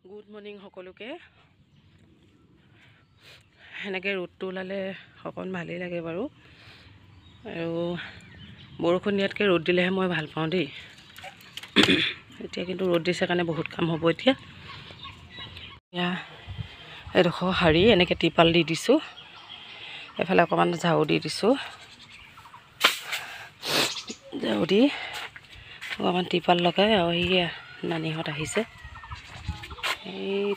Good morning সকলোকে। সেনেকৈ ৰ'দটো ওলালে অকণ ভালেই লাগে বাৰু, আৰু বৰষুণ দিয়াতকৈ ৰ'দ দিলেহে মই ভাল পাওঁ দেই। এতিয়া কিন্তু ৰ'দ দিছে কাৰণে বহুত কাম হ'ব। এতিয়া এডোখৰ শাৰী এনেকৈ টিপাল দি দিছোঁ, এফালে অকণমান ঝাৰু দি দিছোঁ, ঝাৰু দি অকণমান টিপাল লগাই, আৰু এইয়া নানীহঁত আহিছে, এই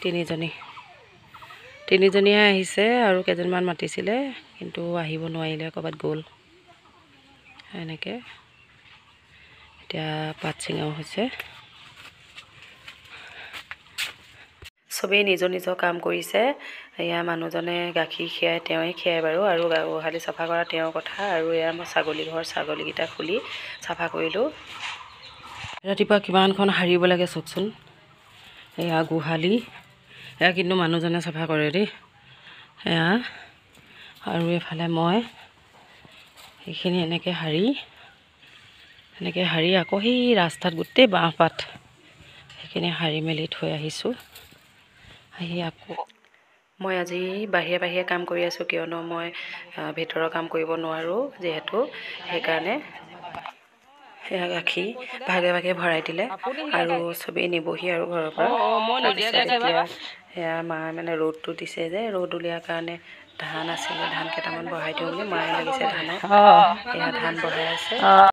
তিনিজনীয়ে আহিছে, আৰু কেইজনমান মাতিছিলে কিন্তু আহিব নোৱাৰিলে, ক'ৰবাত গ'ল। এনেকৈ এতিয়া পাত ছিঙাও হৈছে। চবেই নিজৰ নিজৰ কাম কৰিছে। এয়া মানুহজনে গাখীৰ খীৰাই, তেওঁৱে খীৰাই বাৰু, আৰু গোহালি চাফা কৰা তেওঁৰ কথা। আৰু এয়া মই ছাগলীকেইটা খুলি চাফা কৰিলোঁ। ৰাতিপুৱা কিমানখন সাৰিব লাগে চাওকচোন। এয়া গোহালি, এয়া কিন্তু মানুহজনে চাফা কৰে দেই। এয়া আৰু এফালে মই সেইখিনি এনেকৈ সাৰি আকৌ সেই ৰাস্তাত গোটেই বাঁহপাত সেইখিনি সাৰি মেলি থৈ আহিছোঁ। আহি আকৌ মই আজি বাহিৰে কাম কৰি আছোঁ, কিয়নো মই ভিতৰৰ কাম কৰিব নোৱাৰোঁ যিহেতু, সেইকাৰণে। সেয়া গাখীৰ ভাগে ভৰাই দিলে, আৰু চবেই নিবহি আৰু ঘৰৰ পৰা। তাৰপিছত এতিয়া সেয়া মায়ে মানে ৰ'দটো দিছে যে, ৰ'দ উলিয়াৰ কাৰণে ধান আছিলে, ধান কেইটামান বহাই দিওঁ বুলি মায়ে লাগিছে ধানত। এয়া ধান বহাই আছে।